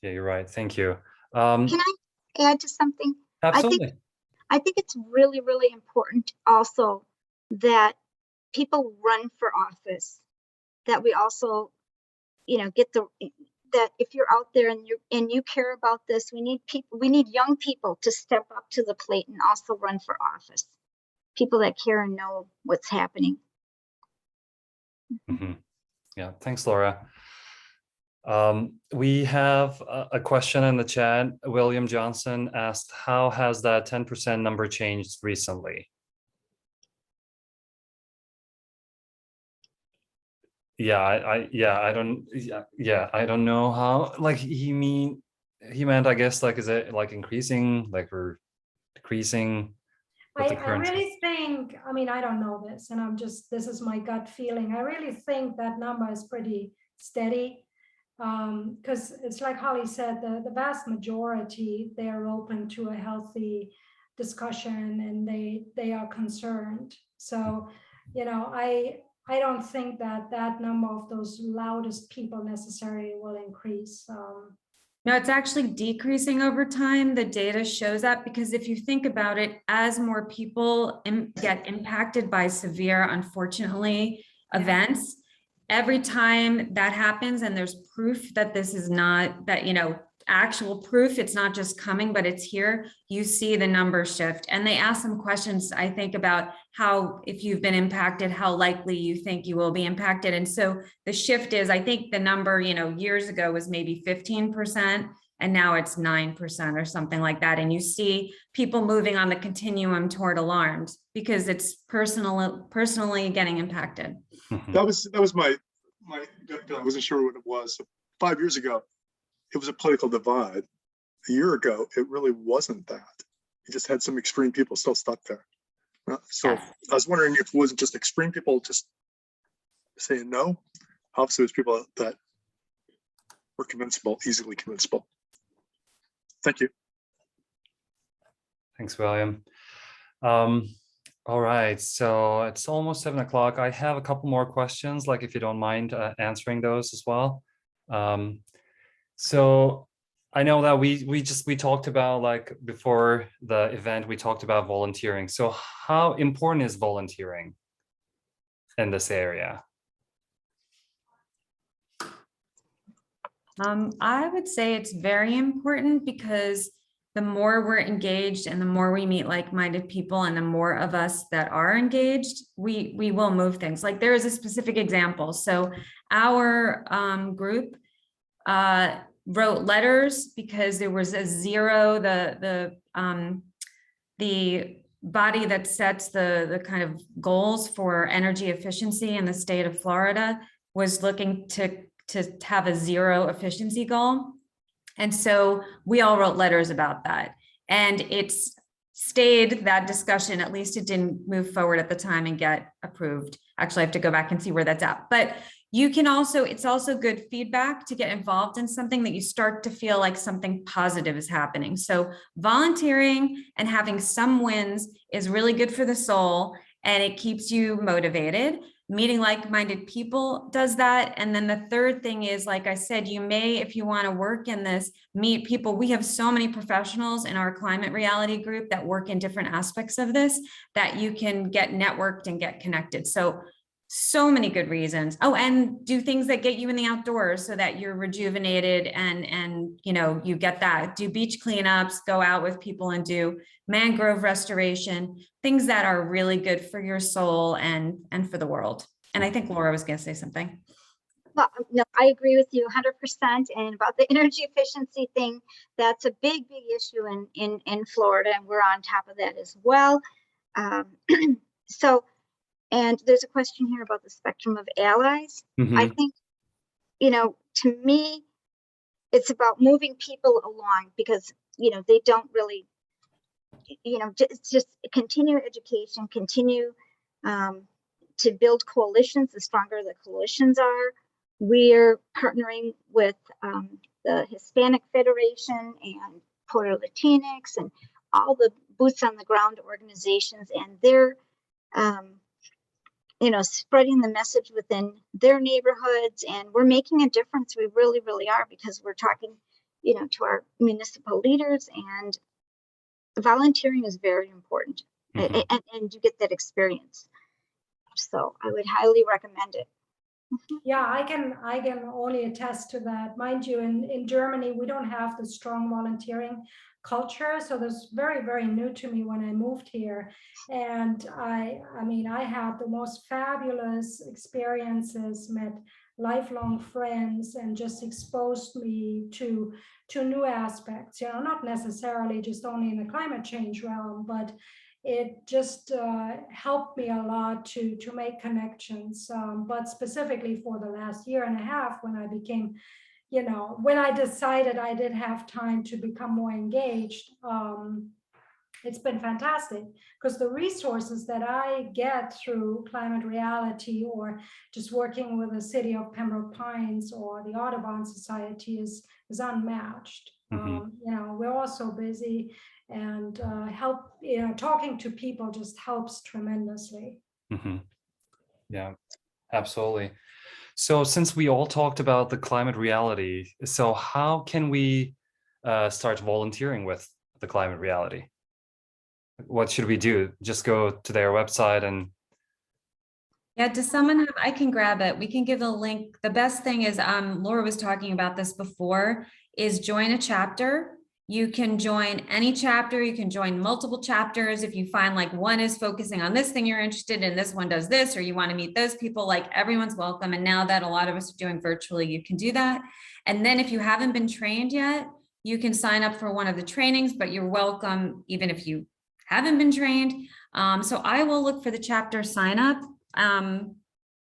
Yeah, you're right. Thank you. Can I add to something? Absolutely. I think it's really, really important also that people run for office, that we also, that if you're out there and you care about this, we need young people to step up to the plate and also run for office. People that care and know what's happening. Mm-hmm. Yeah, thanks, Laura. We have a question in the chat. William Johnson asked, how has that 10% number changed recently? I don't know how, like he meant, I guess, like, is it like increasing, like, or decreasing? I really think, I don't know this, and this is my gut feeling. I really think that number is pretty steady, because it's like Holly said, the vast majority, they are open to a healthy discussion and they are concerned. So, I don't think that number of those loudest people necessarily will increase. No, it's actually decreasing over time. The data shows that, because if you think about it, as more people get impacted by severe, unfortunately, events, every time that happens and there's proof that this is not, that, actual proof, it's not just coming, but it's here, you see the numbers shift. And they ask some questions, I think, about how, if you've been impacted, how likely you think you will be impacted. And so the shift is, I think the number, years ago was maybe 15%, and now it's 9% or something like that. And you see people moving on the continuum toward alarmed because it's personally getting impacted. That was my I wasn't sure what it was. So 5 years ago, it was a political divide. A year ago, it really wasn't that. You just had some extreme people still stuck there. So I was wondering if it wasn't just extreme people just saying no. Obviously, it was people that were convincible, easily convincible. Thank you. Thanks, William. All right, so it's almost 7 o'clock. I have a couple more questions, like if you don't mind answering those as well. So I know that we talked about, like, before the event, we talked about volunteering. So how important is volunteering in this area? I would say it's very important, because the more we're engaged and the more we meet like-minded people and the more of us that are engaged, we will move things. Like, there is a specific example. So our group wrote letters because there was a zero, the body that sets the kind of goals for energy efficiency in the state of Florida was looking to have a zero efficiency goal. And so we all wrote letters about that. And it's stayed, that discussion, at least it didn't move forward at the time and get approved. Actually, I have to go back and see where that's at. But you can also, it's also good feedback to get involved in something that you start to feel like something positive is happening. So volunteering and having some wins is really good for the soul, and it keeps you motivated. Meeting like-minded people does that. And then the third thing is, like I said, you may, if you want to work in this, meet people. We have so many professionals in our climate reality group that work in different aspects of this, that you can get networked and get connected. So So many good reasons. Oh, and do things that get you in the outdoors so that you're rejuvenated and you know, you get that. Do beach cleanups, go out with people and do mangrove restoration, things that are really good for your soul and for the world. And I think Laura was going to say something. Well, no, I agree with you 100%. And about the energy efficiency thing, that's a big, big issue in Florida, and we're on top of that as well. So, and there's a question here about the spectrum of allies. I think, you know, to me, it's about moving people along because, you know, they don't really, you know, just continue education, continue to build coalitions. The stronger the coalitions are, we're partnering with the Hispanic Federation and Puerto Latinx and all the boots on the ground organizations, and they're you know, spreading the message within their neighborhoods, and we're making a difference. We really, really are, because we're talking, you know, to our municipal leaders, and volunteering is very important, and you get that experience. So I would highly recommend it. Yeah, I can only attest to that. Mind you, in Germany, we don't have the strong volunteering culture. So this very, very new to me when I moved here. And I mean, I had the most fabulous experiences, met lifelong friends, and just exposed me to new aspects, you know, not necessarily just only in the climate change realm, but it just helped me a lot to make connections. But specifically for the last year and a half, when I became, you know, when I decided I did have time to become more engaged, it's been fantastic, because the resources that I get through Climate Reality or just working with the city of Pembroke Pines or the Audubon Society is unmatched. You know, we're all so busy, and you know, talking to people just helps tremendously. Yeah, absolutely. So since we all talked about the Climate Reality, so how can we start volunteering with the Climate Reality? What should we do? Just go to their website and... Yeah, does someone have, I can grab it. We can give a link. The best thing is, Laura was talking about this before, is join a chapter. You can join any chapter. You can join multiple chapters. If you find like one is focusing on this thing you're interested in, this one does this, or you want to meet those people, like everyone's welcome. And now that a lot of us are doing virtually, you can do that. And then if you haven't been trained yet, you can sign up for one of the trainings, but you're welcome even if you haven't been trained. So I will look for the chapter sign up.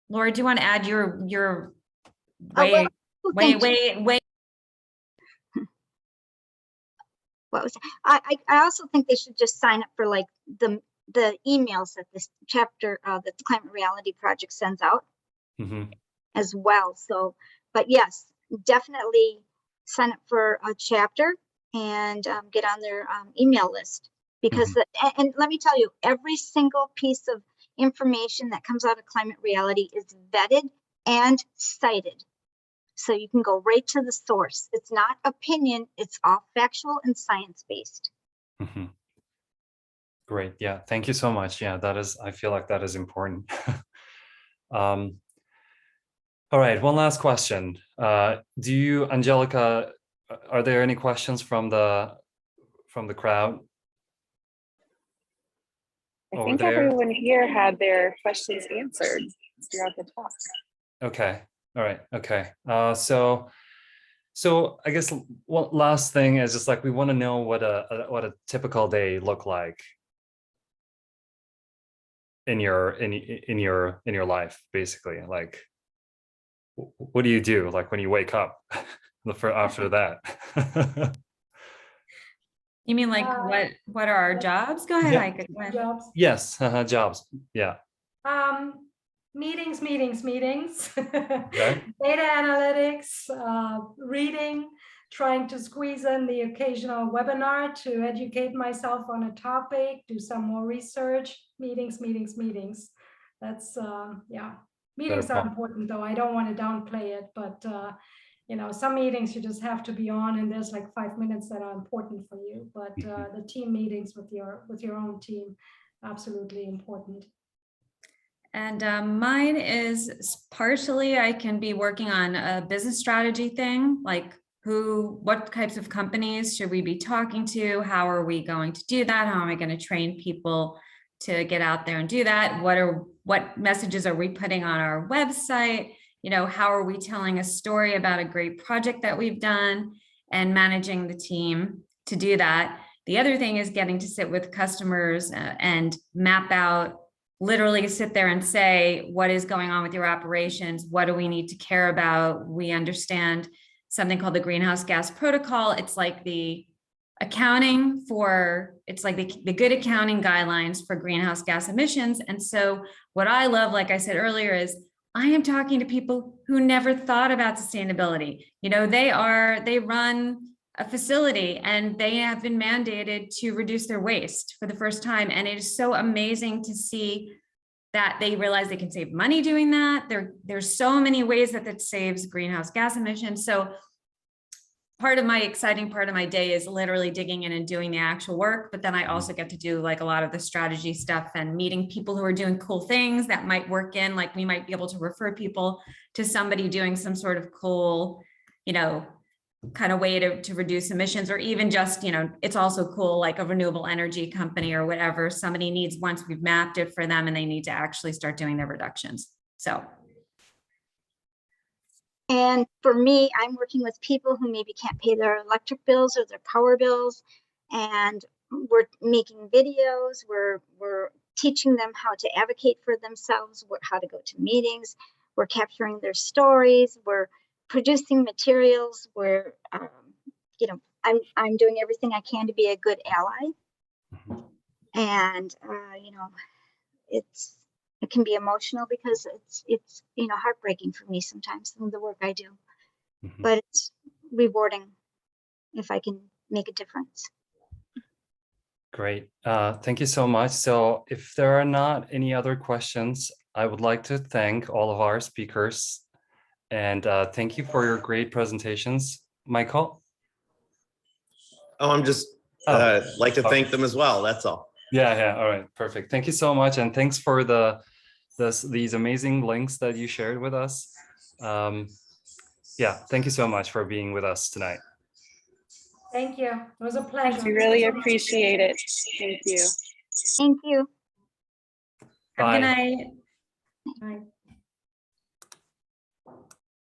Laura, do you want to add your wait. What was I also think they should just sign up for like the emails that this chapter that the Climate Reality Project sends out as well. So, but yes, definitely sign up for a chapter and get on their email list, because and let me tell you, every single piece of information that comes out of Climate Reality is vetted and cited. So you can go right to the source. It's not opinion, it's all factual and science-based. Great. Yeah. Thank you so much. Yeah, that is, I feel like that is important. All right. One last question. Do you, Angelica, are there any questions from the crowd? I think everyone here had their questions answered throughout the talk. Okay. All right. Okay. So I guess one last thing is just like we want to know what a typical day look like in your life, basically. Like, what do you do like when you wake up after that? You mean like what are our jobs? Go ahead, Heike. Go ahead. Jobs. Yes, jobs. Yeah. Meetings, Okay. data analytics, reading, trying to squeeze in the occasional webinar to educate myself on a topic, do some more research, meetings. That's, yeah, meetings are important though. I don't want to downplay it, but you know, some meetings you just have to be on, and there's like 5 minutes that are important for you, but the team meetings with your own team, absolutely important. And mine is partially I can be working on a business strategy thing, like what types of companies should we be talking to? How are we going to do that? How am I going to train people to get out there and do that? What messages are we putting on our website? You know, how are we telling a story about a great project that we've done, and managing the team to do that. The other thing is getting to sit with customers and map out, literally sit there and say, what is going on with your operations? What do we need to care about? We understand something called the greenhouse gas protocol. It's like the accounting for, it's like the good accounting guidelines for greenhouse gas emissions. And so what I love, like I said earlier, is I am talking to people who never thought about sustainability. You know, they run a facility and they have been mandated to reduce their waste for the first time. And it is so amazing to see that they realize they can save money doing that. There's so many ways that that saves greenhouse gas emissions. So exciting part of my day is literally digging in and doing the actual work. But then I also get to do like a lot of the strategy stuff and meeting people who are doing cool things that might work in, like we might be able to refer people to somebody doing some sort of cool, you know, kind of way to reduce emissions, or even just, you know, it's also cool, like a renewable energy company or whatever somebody needs once we've mapped it for them and they need to actually start doing their reductions. So. And for me, I'm working with people who maybe can't pay their electric bills or their power bills. And we're making videos, we're teaching them how to advocate for themselves, how to go to meetings, we're capturing their stories, we're producing materials, we're, you know, I'm doing everything I can to be a good ally. And, you know, it can be emotional because it's, you know, heartbreaking for me sometimes, some of the work I do, but it's rewarding if I can make a difference. Great. Thank you so much. So if there are not any other questions, I would like to thank all of our speakers, and thank you for your great presentations. Michael? Oh, I'm just like to thank them as well. That's all. Yeah. All right. Perfect. Thank you so much. And thanks for these amazing links that you shared with us. Yeah. Thank you so much for being with us tonight. Thank you. It was a pleasure. We really appreciate it. Thank you. Thank you. Have a good Bye. night. Bye.